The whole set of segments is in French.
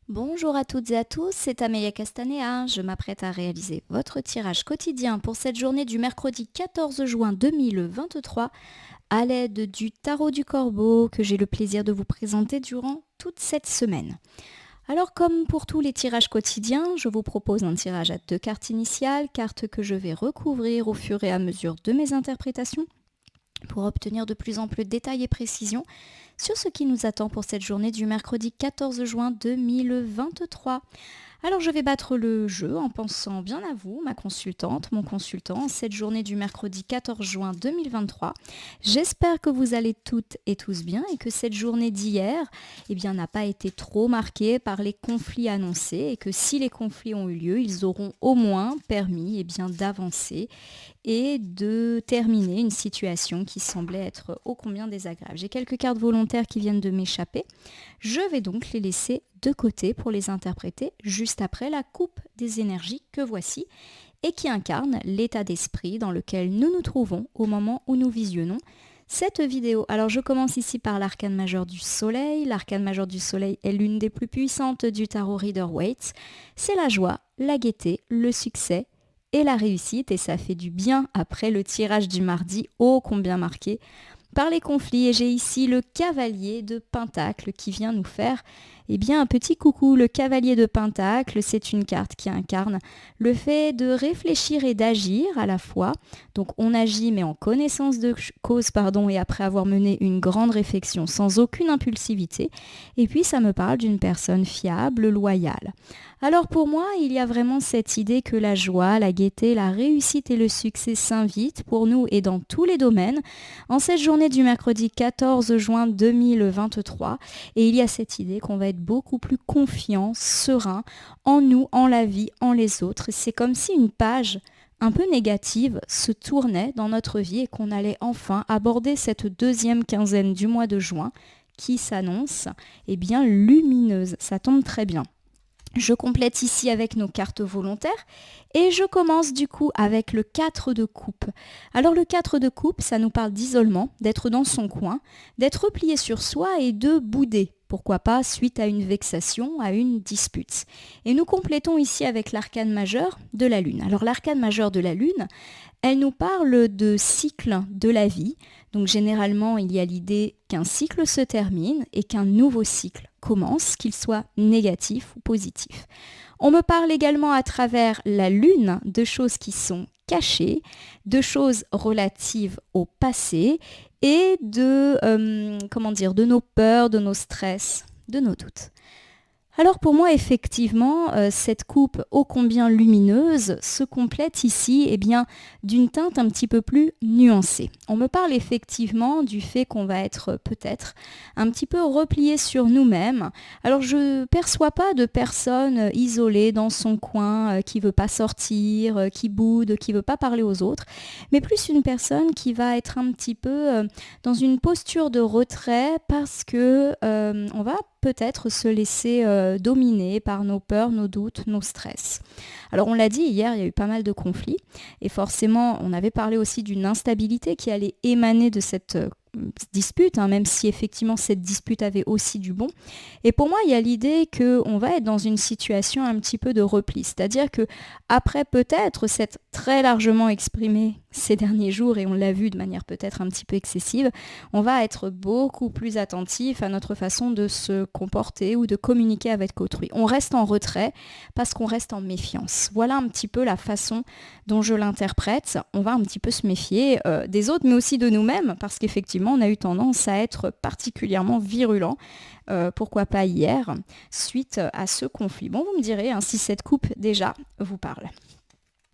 Bonjour à toutes et à tous, c'est Amélia Castanea. Je m'apprête à réaliser votre tirage quotidien pour cette journée du mercredi 14 juin 2023 à l'aide du tarot du corbeau que j'ai le plaisir de vous présenter durant toute cette semaine. Alors comme pour tous les tirages quotidiens, je vous propose un tirage à 2 cartes initiales, cartes que je vais recouvrir au fur et à mesure de mes interprétations pour obtenir de plus amples détails et précisions sur ce qui nous attend pour cette journée du mercredi 14 juin 2023. Alors je vais battre le jeu en pensant bien à vous, ma consultante, mon consultant, cette journée du mercredi 14 juin 2023. J'espère que vous allez toutes et tous bien et que cette journée d'hier n'a pas été trop marquée par les conflits annoncés et que si les conflits ont eu lieu, ils auront au moins permis d'avancer et de terminer une situation qui semblait être ô combien désagréable. J'ai quelques cartes volontaires qui viennent de m'échapper. Je vais donc les laisser de côté pour les interpréter juste après la coupe des énergies que voici et qui incarne l'état d'esprit dans lequel nous nous trouvons au moment où nous visionnons cette vidéo. Alors je commence ici par l'arcane majeur du soleil. L'arcane majeur du soleil est l'une des plus puissantes du tarot Rider-Waite. C'est la joie, la gaieté, le succès et la réussite, et ça fait du bien après le tirage du mardi ô combien marqué par les conflits. Et j'ai ici le cavalier de Pentacle qui vient nous faire un petit coucou. Le cavalier de Pentacle, c'est une carte qui incarne le fait de réfléchir et d'agir à la fois. Donc on agit mais en connaissance de cause, et après avoir mené une grande réflexion sans aucune impulsivité. Et puis ça me parle d'une personne fiable, loyale. Alors pour moi, il y a vraiment cette idée que la joie, la gaieté, la réussite et le succès s'invitent pour nous et dans tous les domaines en cette journée du mercredi 14 juin 2023. Et il y a cette idée qu'on va être beaucoup plus confiant, serein en nous, en la vie, en les autres. C'est comme si une page un peu négative se tournait dans notre vie et qu'on allait enfin aborder cette deuxième quinzaine du mois de juin qui s'annonce lumineuse. Ça tombe très bien. Je complète ici avec nos cartes volontaires et je commence du coup avec le 4 de coupe. Alors le 4 de coupe, ça nous parle d'isolement, d'être dans son coin, d'être replié sur soi et de bouder. Pourquoi pas suite à une vexation, à une dispute. Et nous complétons ici avec l'arcane majeur de la Lune. Alors l'arcane majeur de la Lune, elle nous parle de cycle de la vie. Donc généralement, il y a l'idée qu'un cycle se termine et qu'un nouveau cycle commence, qu'il soit négatif ou positif. On me parle également à travers la Lune de choses qui sont cachées, de choses relatives au passé et de nos peurs, de nos stress, de nos doutes. Alors pour moi, effectivement, cette coupe ô combien lumineuse se complète ici d'une teinte un petit peu plus nuancée. On me parle effectivement du fait qu'on va être peut-être un petit peu replié sur nous-mêmes. Alors je ne perçois pas de personne isolée dans son coin qui ne veut pas sortir, qui boude, qui ne veut pas parler aux autres, mais plus une personne qui va être un petit peu dans une posture de retrait parce que on va peut-être se laisser dominer par nos peurs, nos doutes, nos stress. Alors on l'a dit hier, il y a eu pas mal de conflits et forcément on avait parlé aussi d'une instabilité qui allait émaner de cette dispute, même si effectivement cette dispute avait aussi du bon. Et pour moi, il y a l'idée qu'on va être dans une situation un petit peu de repli, c'est-à-dire que après peut-être s'être très largement exprimé ces derniers jours, et on l'a vu de manière peut-être un petit peu excessive, on va être beaucoup plus attentif à notre façon de se comporter ou de communiquer avec autrui. On reste en retrait parce qu'on reste en méfiance. Voilà un petit peu la façon dont je l'interprète. On va un petit peu se méfier des autres, mais aussi de nous-mêmes, parce qu'effectivement, on a eu tendance à être particulièrement virulent, pourquoi pas hier, suite à ce conflit. Bon, vous me direz si cette coupe déjà vous parle.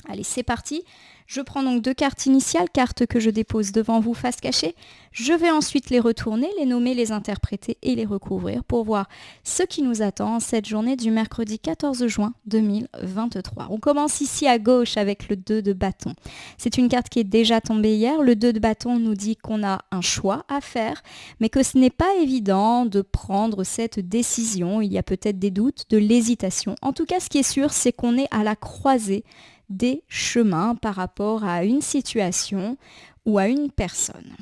Allez, c'est parti. Je prends donc 2 cartes initiales, cartes que je dépose devant vous face cachée. Je vais ensuite les retourner, les nommer, les interpréter et les recouvrir pour voir ce qui nous attend cette journée du mercredi 14 juin 2023. On commence ici à gauche avec le 2 de bâton. C'est une carte qui est déjà tombée hier. Le 2 de bâton nous dit qu'on a un choix à faire, mais que ce n'est pas évident de prendre cette décision. Il y a peut-être des doutes, de l'hésitation. En tout cas, ce qui est sûr, c'est qu'on est à la croisée des chemins par rapport à une situation ou à une personne.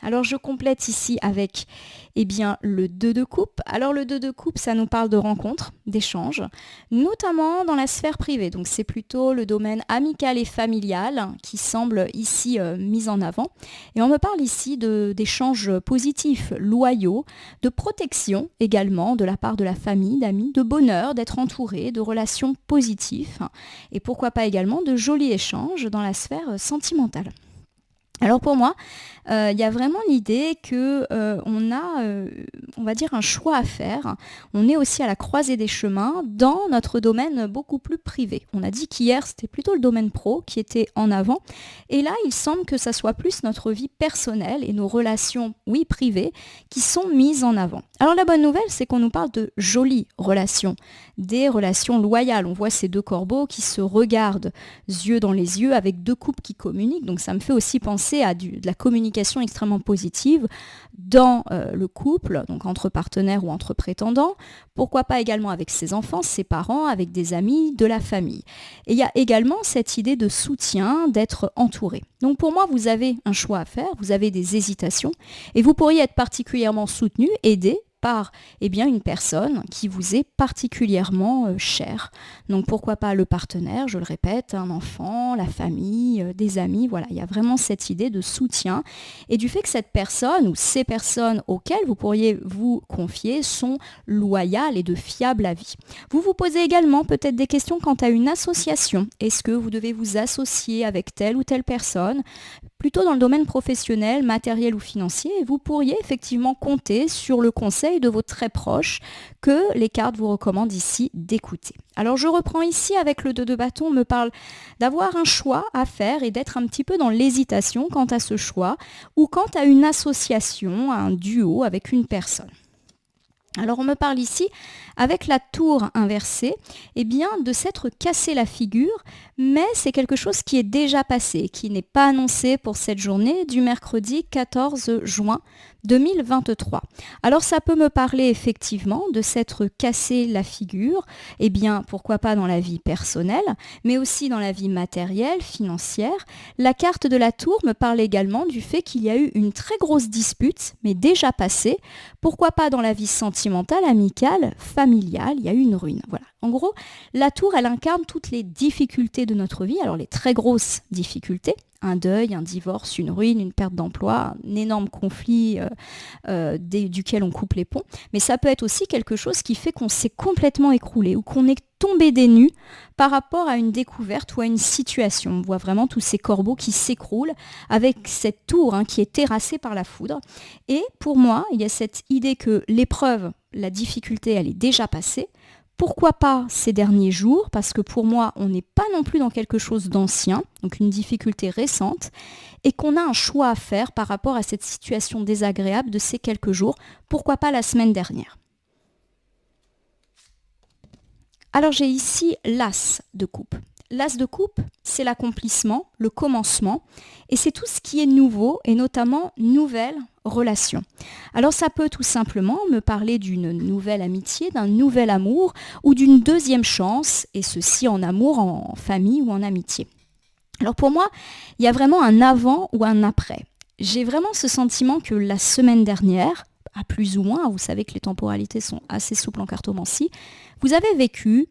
Alors je complète ici avec le 2 de coupe. Alors le 2 de coupe, ça nous parle de rencontres, d'échanges, notamment dans la sphère privée. Donc c'est plutôt le domaine amical et familial qui semble ici mis en avant. Et on me parle ici d'échanges positifs, loyaux, de protection également de la part de la famille, d'amis, de bonheur, d'être entouré, de relations positives. Et pourquoi pas également de jolis échanges dans la sphère sentimentale. Alors pour moi, il y a vraiment l'idée que on a, on va dire, un choix à faire. On est aussi à la croisée des chemins dans notre domaine beaucoup plus privé. On a dit qu'hier, c'était plutôt le domaine pro qui était en avant. Et là, il semble que ça soit plus notre vie personnelle et nos relations, oui, privées, qui sont mises en avant. Alors la bonne nouvelle, c'est qu'on nous parle de jolies relations, des relations loyales. On voit ces deux corbeaux qui se regardent yeux dans les yeux avec deux couples qui communiquent. Donc ça me fait aussi penser à de la communication extrêmement positive dans le couple, donc entre partenaires ou entre prétendants, pourquoi pas également avec ses enfants, ses parents, avec des amis, de la famille. Et il y a également cette idée de soutien, d'être entouré. Donc pour moi, vous avez un choix à faire, vous avez des hésitations, et vous pourriez être particulièrement soutenu, aidé, par une personne qui vous est particulièrement chère. Donc pourquoi pas le partenaire, je le répète, un enfant, la famille, des amis, voilà, il y a vraiment cette idée de soutien et du fait que cette personne ou ces personnes auxquelles vous pourriez vous confier sont loyales et de fiable avis. Vous vous posez également peut-être des questions quant à une association. Est-ce que vous devez vous associer avec telle ou telle personne ? Plutôt dans le domaine professionnel, matériel ou financier, et vous pourriez effectivement compter sur le conseil de vos très proches que les cartes vous recommandent ici d'écouter. Alors je reprends ici avec le 2 de bâton, on me parle d'avoir un choix à faire et d'être un petit peu dans l'hésitation quant à ce choix ou quant à une association, un duo avec une personne. Alors on me parle ici, avec la tour inversée, de s'être cassé la figure, mais c'est quelque chose qui est déjà passé, qui n'est pas annoncé pour cette journée du mercredi 14 juin 2023. Alors ça peut me parler effectivement de s'être cassé la figure, pourquoi pas dans la vie personnelle, mais aussi dans la vie matérielle, financière. La carte de la tour me parle également du fait qu'il y a eu une très grosse dispute, mais déjà passée, pourquoi pas dans la vie sentimentale, amicale, familiale, il y a eu une ruine. Voilà. En gros, la tour, elle incarne toutes les difficultés de notre vie, alors les très grosses difficultés, un deuil, un divorce, une ruine, une perte d'emploi, un énorme conflit duquel on coupe les ponts. Mais ça peut être aussi quelque chose qui fait qu'on s'est complètement écroulé ou qu'on est tombé des nues par rapport à une découverte ou à une situation. On voit vraiment tous ces corbeaux qui s'écroulent avec cette tour qui est terrassée par la foudre. Et pour moi, il y a cette idée que l'épreuve, la difficulté, elle est déjà passée. Pourquoi pas ces derniers jours ? Parce que pour moi, on n'est pas non plus dans quelque chose d'ancien, donc une difficulté récente, et qu'on a un choix à faire par rapport à cette situation désagréable de ces quelques jours. Pourquoi pas la semaine dernière ? Alors j'ai ici l'as de coupe. L'as de coupe, c'est l'accomplissement, le commencement, et c'est tout ce qui est nouveau, et notamment nouvelle relation. Alors ça peut tout simplement me parler d'une nouvelle amitié, d'un nouvel amour, ou d'une deuxième chance, et ceci en amour, en famille ou en amitié. Alors pour moi, il y a vraiment un avant ou un après. J'ai vraiment ce sentiment que la semaine dernière, à plus ou moins, vous savez que les temporalités sont assez souples en cartomancie, vous avez vécu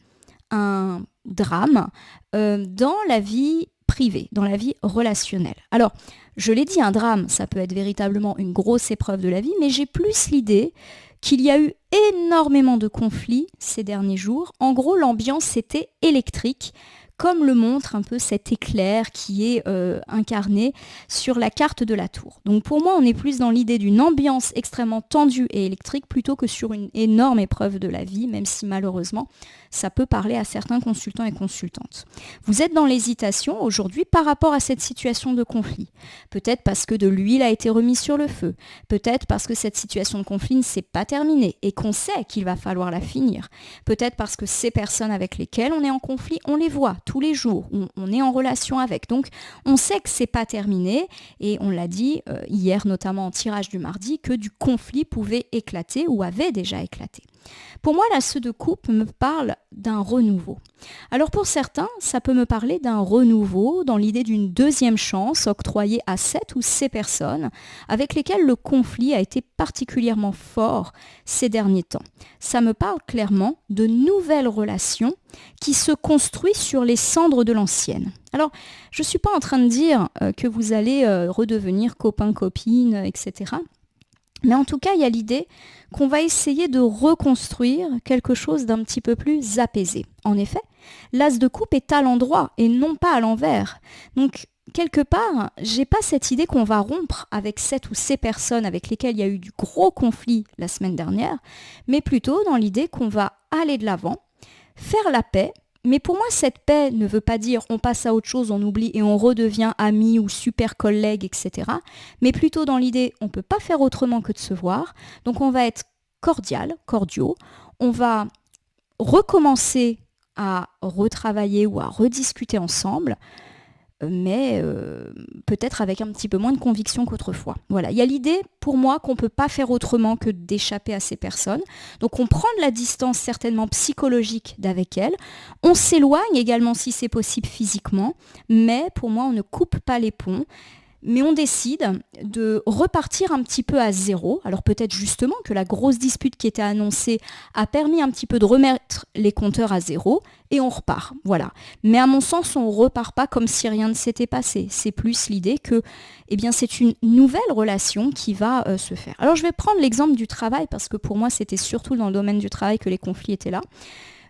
un drame dans la vie privée, dans la vie relationnelle. Alors, je l'ai dit, un drame, ça peut être véritablement une grosse épreuve de la vie, mais j'ai plus l'idée qu'il y a eu énormément de conflits ces derniers jours. En gros, l'ambiance était électrique, comme le montre un peu cet éclair qui est incarné sur la carte de la tour. Donc pour moi, on est plus dans l'idée d'une ambiance extrêmement tendue et électrique plutôt que sur une énorme épreuve de la vie, même si malheureusement, ça peut parler à certains consultants et consultantes. Vous êtes dans l'hésitation aujourd'hui par rapport à cette situation de conflit. Peut-être parce que de l'huile a été remise sur le feu. Peut-être parce que cette situation de conflit ne s'est pas terminée et qu'on sait qu'il va falloir la finir. Peut-être parce que ces personnes avec lesquelles on est en conflit, on les voit tous les jours, on est en relation avec. Donc, on sait que c'est pas terminé et on l'a dit hier, notamment en tirage du mardi, que du conflit pouvait éclater ou avait déjà éclaté. Pour moi, l'as de coupe me parle d'un renouveau. Alors pour certains, ça peut me parler d'un renouveau dans l'idée d'une deuxième chance octroyée à cette ou ces personnes avec lesquelles le conflit a été particulièrement fort ces derniers temps. Ça me parle clairement de nouvelles relations qui se construisent sur les cendres de l'ancienne. Alors, je ne suis pas en train de dire que vous allez redevenir copain, copine, etc. Mais en tout cas, il y a l'idée qu'on va essayer de reconstruire quelque chose d'un petit peu plus apaisé. En effet, l'as de coupe est à l'endroit et non pas à l'envers. Donc, quelque part, j'ai pas cette idée qu'on va rompre avec cette ou ces personnes avec lesquelles il y a eu du gros conflit la semaine dernière, mais plutôt dans l'idée qu'on va aller de l'avant, faire la paix. Mais pour moi, cette paix ne veut pas dire on passe à autre chose, on oublie et on redevient amis ou super collègues, etc. Mais plutôt dans l'idée, on ne peut pas faire autrement que de se voir. Donc on va être cordiaux. On va recommencer à retravailler ou à rediscuter ensemble, mais peut-être avec un petit peu moins de conviction qu'autrefois. Voilà, il y a l'idée pour moi qu'on ne peut pas faire autrement que d'échapper à ces personnes. Donc on prend de la distance certainement psychologique d'avec elles, on s'éloigne également si c'est possible physiquement, mais pour moi on ne coupe pas les ponts. Mais on décide de repartir un petit peu à zéro. Alors peut-être justement que la grosse dispute qui était annoncée a permis un petit peu de remettre les compteurs à zéro et on repart. Voilà. Mais à mon sens, on ne repart pas comme si rien ne s'était passé. C'est plus l'idée que c'est une nouvelle relation qui va se faire. Alors je vais prendre l'exemple du travail parce que pour moi, c'était surtout dans le domaine du travail que les conflits étaient là.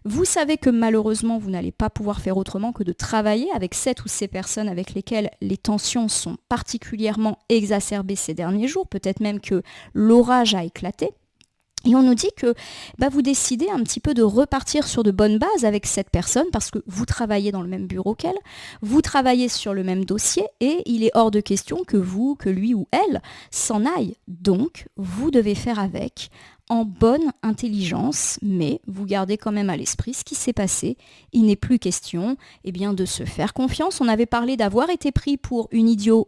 Vous savez que malheureusement, vous n'allez pas pouvoir faire autrement que de travailler avec cette ou ces personnes avec lesquelles les tensions sont particulièrement exacerbées ces derniers jours, peut-être même que l'orage a éclaté. Et on nous dit que vous décidez un petit peu de repartir sur de bonnes bases avec cette personne parce que vous travaillez dans le même bureau qu'elle, vous travaillez sur le même dossier et il est hors de question que vous, que lui ou elle s'en aille. Donc, vous devez faire avec en bonne intelligence, mais vous gardez quand même à l'esprit ce qui s'est passé. Il n'est plus question de se faire confiance. On avait parlé d'avoir été pris pour un idiot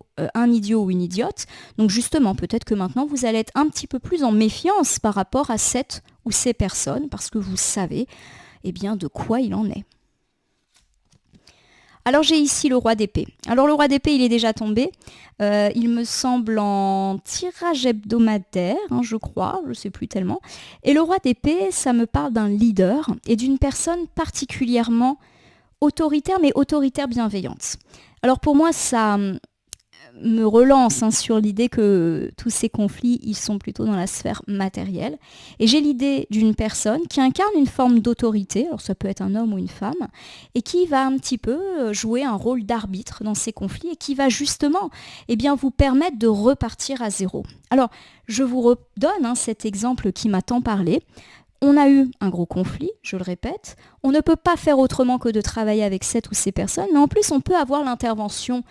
ou une idiote. Donc justement, peut-être que maintenant, vous allez être un petit peu plus en méfiance par rapport à cette ou ces personnes, parce que vous savez de quoi il en est. Alors j'ai ici le roi d'épée. Alors le roi d'épée, il est déjà tombé. Il me semble en tirage hebdomadaire, je crois, je ne sais plus tellement. Et le roi d'épée, ça me parle d'un leader et d'une personne particulièrement autoritaire, mais autoritaire bienveillante. Alors pour moi, ça me relance sur l'idée que tous ces conflits, ils sont plutôt dans la sphère matérielle. Et j'ai l'idée d'une personne qui incarne une forme d'autorité, alors ça peut être un homme ou une femme, et qui va un petit peu jouer un rôle d'arbitre dans ces conflits et qui va justement vous permettre de repartir à zéro. Alors, je vous redonne cet exemple qui m'a tant parlé. On a eu un gros conflit, je le répète. On ne peut pas faire autrement que de travailler avec cette ou ces personnes, mais en plus, on peut avoir l'intervention,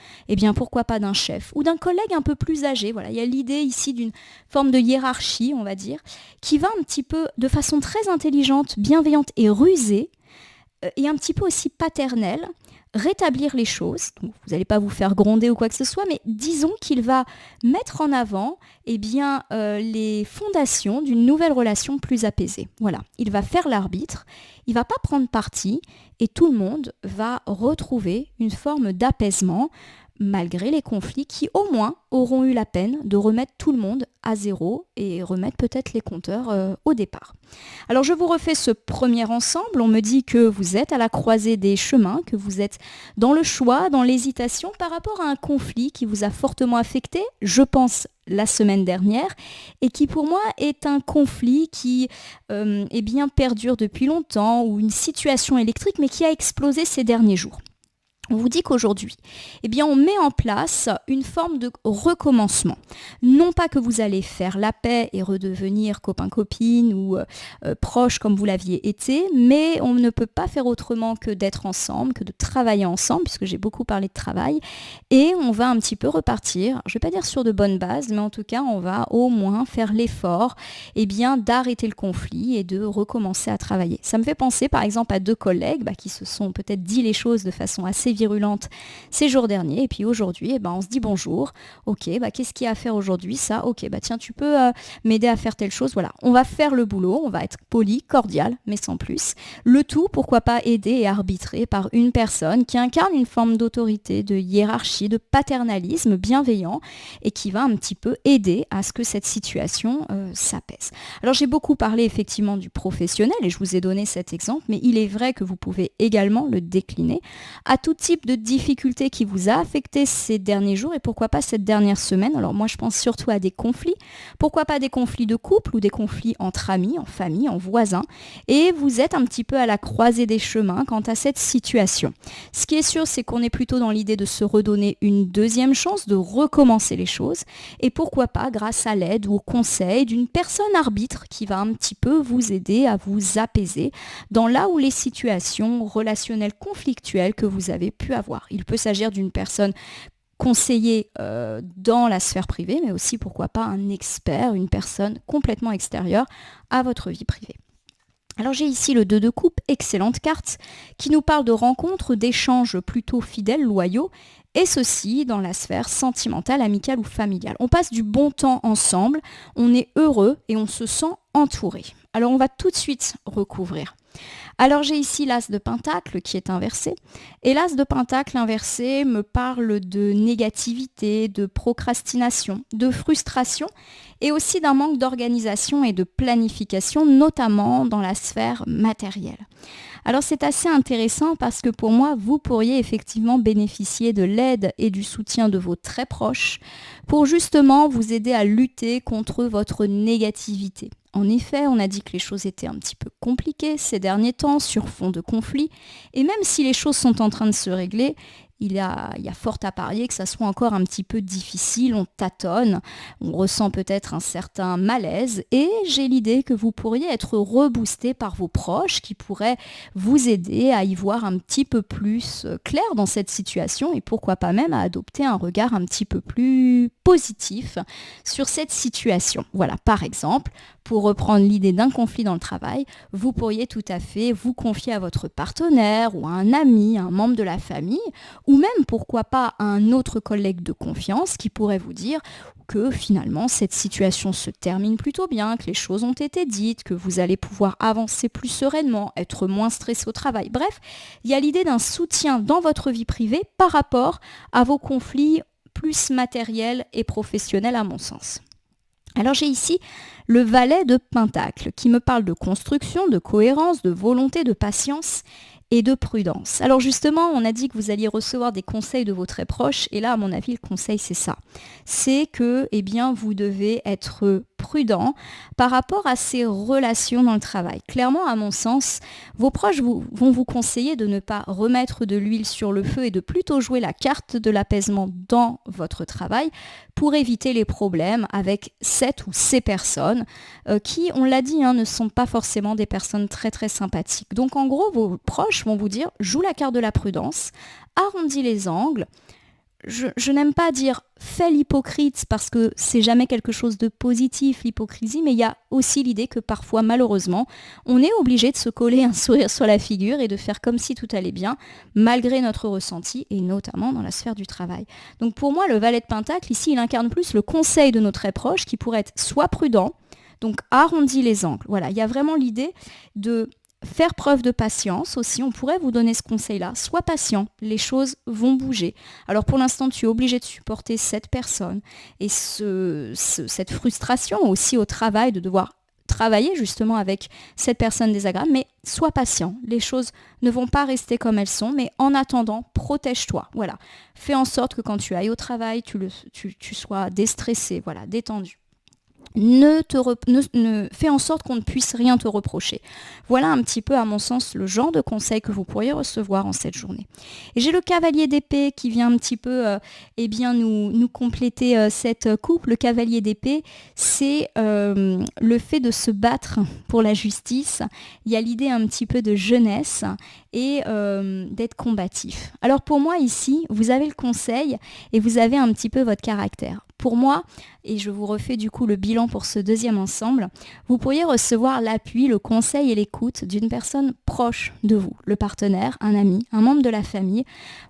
pourquoi pas d'un chef ou d'un collègue un peu plus âgé. Voilà, il y a l'idée ici d'une forme de hiérarchie, on va dire, qui va un petit peu, de façon très intelligente, bienveillante et rusée, et un petit peu aussi paternelle, rétablir les choses. Donc, vous n'allez pas vous faire gronder ou quoi que ce soit, mais disons qu'il va mettre en avant les fondations d'une nouvelle relation plus apaisée. Voilà, il va faire l'arbitre, il ne va pas prendre parti et tout le monde va retrouver une forme d'apaisement malgré les conflits qui au moins auront eu la peine de remettre tout le monde à zéro et remettre peut-être les compteurs au départ. Alors je vous refais ce premier ensemble, on me dit que vous êtes à la croisée des chemins, que vous êtes dans le choix, dans l'hésitation par rapport à un conflit qui vous a fortement affecté, je pense la semaine dernière, et qui pour moi est un conflit qui perdure depuis longtemps ou une situation électrique mais qui a explosé ces derniers jours. On vous dit qu'aujourd'hui, on met en place une forme de recommencement. Non pas que vous allez faire la paix et redevenir copain-copine ou proche comme vous l'aviez été, mais on ne peut pas faire autrement que d'être ensemble, que de travailler ensemble, puisque j'ai beaucoup parlé de travail, et on va un petit peu repartir, je ne vais pas dire sur de bonnes bases, mais en tout cas, on va au moins faire l'effort d'arrêter le conflit et de recommencer à travailler. Ça me fait penser par exemple à deux collègues qui se sont peut-être dit les choses de façon assez assez virulente ces jours derniers. Et puis aujourd'hui, on se dit bonjour. Ok, qu'est-ce qu'il y a à faire aujourd'hui? Ça, ok, tiens, tu peux m'aider à faire telle chose. Voilà, on va faire le boulot, on va être poli, cordial, mais sans plus. Le tout, pourquoi pas aider et arbitrer par une personne qui incarne une forme d'autorité, de hiérarchie, de paternalisme bienveillant et qui va un petit peu aider à ce que cette situation s'apaise. Alors j'ai beaucoup parlé effectivement du professionnel et je vous ai donné cet exemple, mais il est vrai que vous pouvez également le décliner à tout type de difficultés qui vous a affecté ces derniers jours et pourquoi pas cette dernière semaine. Alors moi je pense surtout à des conflits, pourquoi pas des conflits de couple ou des conflits entre amis, en famille, en voisins, et vous êtes un petit peu à la croisée des chemins quant à cette situation. Ce qui est sûr, c'est qu'on est plutôt dans l'idée de se redonner une deuxième chance, de recommencer les choses, et pourquoi pas grâce à l'aide ou au conseil d'une personne arbitre qui va un petit peu vous aider à vous apaiser dans là où les situations relationnelles conflictuelles que vous avez pu avoir. Il peut s'agir d'une personne conseillée dans la sphère privée, mais aussi pourquoi pas un expert, une personne complètement extérieure à votre vie privée. Alors j'ai ici le 2 de coupe, excellente carte, qui nous parle de rencontres, d'échanges plutôt fidèles, loyaux, et ceci dans la sphère sentimentale, amicale ou familiale. On passe du bon temps ensemble, on est heureux et on se sent entouré. Alors on va tout de suite recouvrir. Alors j'ai ici l'as de pentacle qui est inversé. Et l'as de pentacle inversé me parle de négativité, de procrastination, de frustration et aussi d'un manque d'organisation et de planification, notamment dans la sphère matérielle. Alors c'est assez intéressant parce que pour moi, vous pourriez effectivement bénéficier de l'aide et du soutien de vos très proches pour justement vous aider à lutter contre votre négativité. En effet, on a dit que les choses étaient un petit peu compliquées ces derniers temps sur fond de conflit et même si les choses sont en train de se régler, il y a fort à parier que ça soit encore un petit peu difficile, on tâtonne, on ressent peut-être un certain malaise et j'ai l'idée que vous pourriez être reboosté par vos proches qui pourraient vous aider à y voir un petit peu plus clair dans cette situation et pourquoi pas même à adopter un regard un petit peu plus positif sur cette situation. Voilà, par exemple, pour reprendre l'idée d'un conflit dans le travail, vous pourriez tout à fait vous confier à votre partenaire ou à un ami, un membre de la famille, ou même, pourquoi pas, à un autre collègue de confiance qui pourrait vous dire que finalement cette situation se termine plutôt bien, que les choses ont été dites, que vous allez pouvoir avancer plus sereinement, être moins stressé au travail. Bref, il y a l'idée d'un soutien dans votre vie privée par rapport à vos conflits plus matériels et professionnels à mon sens. Alors j'ai ici le valet de pentacle qui me parle de construction, de cohérence, de volonté, de patience et de prudence. Alors justement, on a dit que vous alliez recevoir des conseils de vos très proches et là, à mon avis, le conseil, c'est ça. C'est que, vous devez être prudent par rapport à ces relations dans le travail. Clairement, à mon sens, vos proches vont vous conseiller de ne pas remettre de l'huile sur le feu et de plutôt jouer la carte de l'apaisement dans votre travail pour éviter les problèmes avec cette ou ces personnes qui, on l'a dit, ne sont pas forcément des personnes très très sympathiques. Donc en gros, vos proches vont vous dire, joue la carte de la prudence, arrondis les angles. Je n'aime pas dire fais l'hypocrite parce que c'est jamais quelque chose de positif, l'hypocrisie, mais il y a aussi l'idée que parfois, malheureusement, on est obligé de se coller un sourire sur la figure et de faire comme si tout allait bien, malgré notre ressenti, et notamment dans la sphère du travail. Donc pour moi, le valet de pentacle, ici, il incarne plus le conseil de nos très proches qui pourrait être soit prudent, donc arrondis les angles. Voilà, il y a vraiment l'idée de faire preuve de patience aussi, on pourrait vous donner ce conseil-là. Sois patient, les choses vont bouger. Alors pour l'instant, tu es obligé de supporter cette personne et cette frustration aussi au travail de devoir travailler justement avec cette personne désagréable, mais sois patient. Les choses ne vont pas rester comme elles sont, mais en attendant, protège-toi. Voilà. Fais en sorte que quand tu ailles au travail, tu sois déstressé, voilà, détendu. Fais en sorte qu'on ne puisse rien te reprocher. Voilà un petit peu, à mon sens, le genre de conseil que vous pourriez recevoir en cette journée. Et j'ai le cavalier d'épée qui vient un petit peu nous compléter cette coupe. Le cavalier d'épée, c'est le fait de se battre pour la justice. Il y a l'idée un petit peu de jeunesse et d'être combatif. Alors pour moi ici, vous avez le conseil et vous avez un petit peu votre caractère. pour moi, et je vous refais du coup le bilan pour ce deuxième ensemble, vous pourriez recevoir l'appui, le conseil et l'écoute d'une personne proche de vous, le partenaire, un ami, un membre de la famille,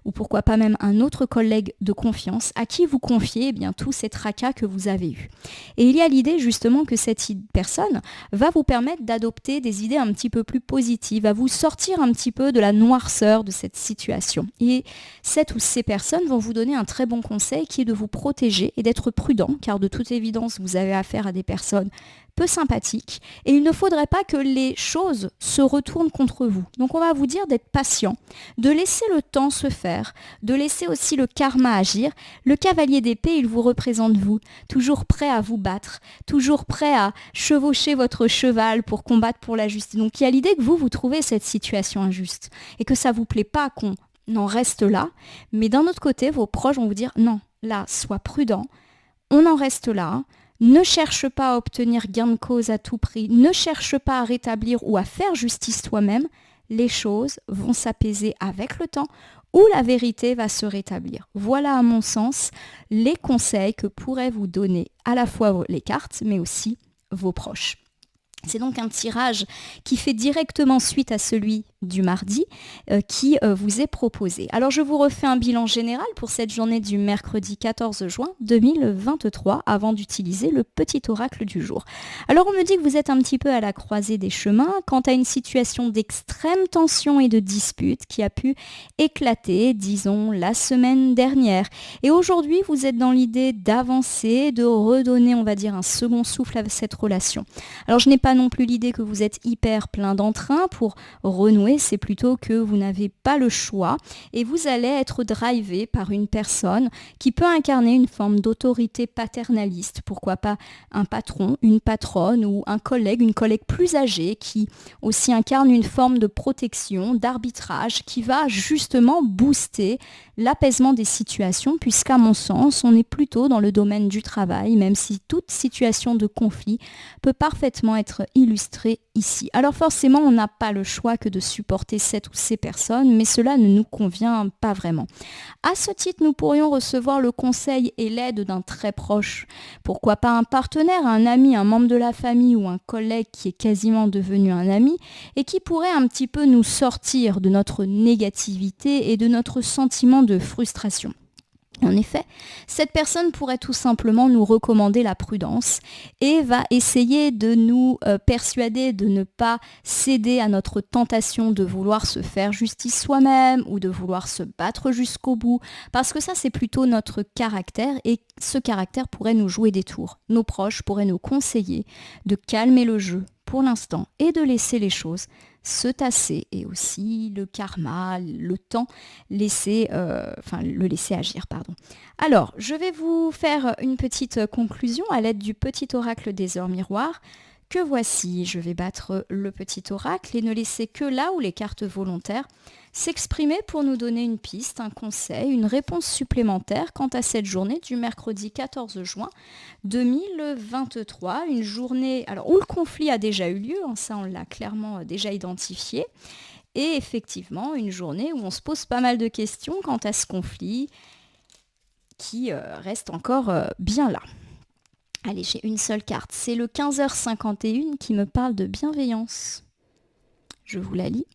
ou pourquoi pas même un autre collègue de confiance à qui vous confiez tous ces tracas que vous avez eus. Et il y a l'idée justement que cette personne va vous permettre d'adopter des idées un petit peu plus positives, à vous sortir un petit peu de la noirceur de cette situation. Et cette ou ces personnes vont vous donner un très bon conseil qui est de vous protéger et d'être prudent, car de toute évidence, vous avez affaire à des personnes peu sympathiques et il ne faudrait pas que les choses se retournent contre vous. Donc on va vous dire d'être patient, de laisser le temps se faire, de laisser aussi le karma agir. Le cavalier d'épée, il vous représente vous, toujours prêt à vous battre, toujours prêt à chevaucher votre cheval pour combattre pour la justice. Donc il y a l'idée que vous trouvez cette situation injuste et que ça vous plaît pas qu'on en reste là, mais d'un autre côté, vos proches vont vous dire non, là, sois prudent, on en reste là. Ne cherche pas à obtenir gain de cause à tout prix, ne cherche pas à rétablir ou à faire justice toi-même, les choses vont s'apaiser avec le temps ou la vérité va se rétablir. Voilà à mon sens les conseils que pourraient vous donner à la fois les cartes mais aussi vos proches. C'est donc un tirage qui fait directement suite à celui du mardi qui vous est proposé. Alors je vous refais un bilan général pour cette journée du mercredi 14 juin 2023 avant d'utiliser le petit oracle du jour. Alors on me dit que vous êtes un petit peu à la croisée des chemins quant à une situation d'extrême tension et de dispute qui a pu éclater, disons, la semaine dernière. Et aujourd'hui vous êtes dans l'idée d'avancer, de redonner, on va dire, un second souffle à cette relation. Alors je n'ai pas non plus l'idée que vous êtes hyper plein d'entrain pour renouer, c'est plutôt que vous n'avez pas le choix et vous allez être drivé par une personne qui peut incarner une forme d'autorité paternaliste, pourquoi pas un patron, une patronne ou un collègue, une collègue plus âgée qui aussi incarne une forme de protection, d'arbitrage qui va justement booster l'apaisement des situations puisqu'à mon sens, on est plutôt dans le domaine du travail, même si toute situation de conflit peut parfaitement être illustrée ici. Alors forcément, on n'a pas le choix que de supporter cette ou ces personnes, mais cela ne nous convient pas vraiment. À ce titre, nous pourrions recevoir le conseil et l'aide d'un très proche. Pourquoi pas un partenaire, un ami, un membre de la famille ou un collègue qui est quasiment devenu un ami et qui pourrait un petit peu nous sortir de notre négativité et de notre sentiment de frustration. En effet, cette personne pourrait tout simplement nous recommander la prudence et va essayer de nous persuader de ne pas céder à notre tentation de vouloir se faire justice soi-même ou de vouloir se battre jusqu'au bout, parce que ça c'est plutôt notre caractère et ce caractère pourrait nous jouer des tours. Nos proches pourraient nous conseiller de calmer le jeu pour l'instant et de laisser les choses se tasser et aussi le karma, le temps, le laisser agir. Alors, je vais vous faire une petite conclusion à l'aide du petit oracle des heures miroirs que voici. Je vais battre le petit oracle et ne laisser que là où les cartes volontaires s'exprimer pour nous donner une piste, un conseil, une réponse supplémentaire quant à cette journée du mercredi 14 juin 2023, une journée où le conflit a déjà eu lieu, ça on l'a clairement déjà identifié, et effectivement une journée où on se pose pas mal de questions quant à ce conflit qui reste encore bien là. Allez, j'ai une seule carte, c'est le 15h51 qui me parle de bienveillance. Je vous la lis.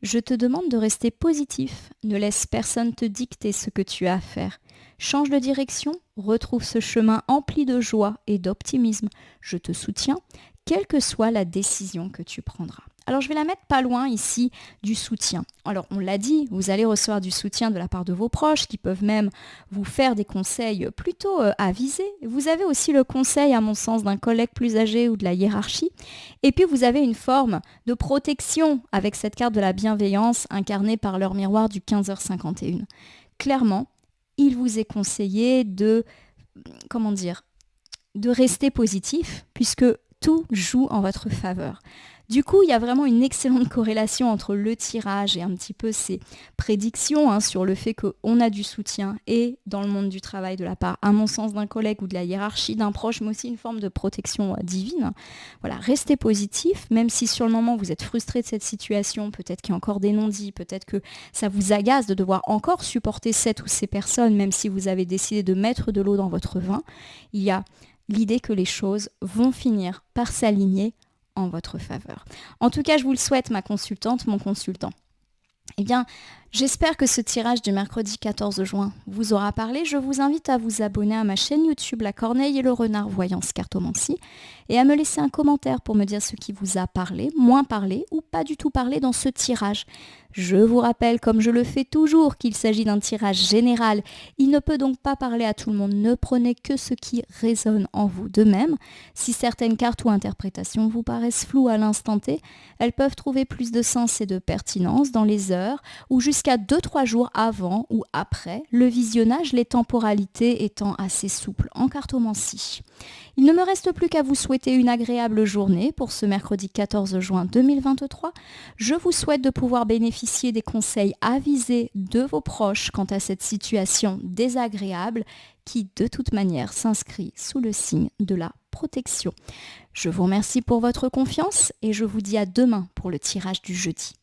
Je te demande de rester positif, ne laisse personne te dicter ce que tu as à faire. Change de direction, retrouve ce chemin empli de joie et d'optimisme. Je te soutiens, quelle que soit la décision que tu prendras. Alors je vais la mettre pas loin ici du soutien. Alors on l'a dit, vous allez recevoir du soutien de la part de vos proches qui peuvent même vous faire des conseils plutôt avisés. Vous avez aussi le conseil à mon sens d'un collègue plus âgé ou de la hiérarchie. Et puis vous avez une forme de protection avec cette carte de la bienveillance incarnée par l'heure miroir du 15h51. Clairement, il vous est conseillé de rester positif puisque tout joue en votre faveur. Du coup, il y a vraiment une excellente corrélation entre le tirage et un petit peu ces prédictions sur le fait qu'on a du soutien et dans le monde du travail de la part, à mon sens, d'un collègue ou de la hiérarchie, d'un proche, mais aussi une forme de protection divine. Voilà, restez positif, même si sur le moment vous êtes frustré de cette situation, peut-être qu'il y a encore des non-dits, peut-être que ça vous agace de devoir encore supporter cette ou ces personnes, même si vous avez décidé de mettre de l'eau dans votre vin. Il y a l'idée que les choses vont finir par s'aligner en votre faveur. En tout cas, je vous le souhaite, ma consultante, mon consultant. Eh bien, j'espère que ce tirage du mercredi 14 juin vous aura parlé. Je vous invite à vous abonner à ma chaîne YouTube La Corneille et le Renard Voyance Cartomancie et à me laisser un commentaire pour me dire ce qui vous a parlé, moins parlé ou pas du tout parlé dans ce tirage. Je vous rappelle, comme je le fais toujours, qu'il s'agit d'un tirage général. Il ne peut donc pas parler à tout le monde. Ne prenez que ce qui résonne en vous. De même, si certaines cartes ou interprétations vous paraissent floues à l'instant T, elles peuvent trouver plus de sens et de pertinence dans les heures ou jusqu'à 2-3 jours avant ou après le visionnage, les temporalités étant assez souples en cartomancie. Il ne me reste plus qu'à vous souhaiter une agréable journée pour ce mercredi 14 juin 2023. Je vous souhaite de pouvoir bénéficier des conseils avisés de vos proches quant à cette situation désagréable qui, de toute manière, s'inscrit sous le signe de la protection. Je vous remercie pour votre confiance et je vous dis à demain pour le tirage du jeudi.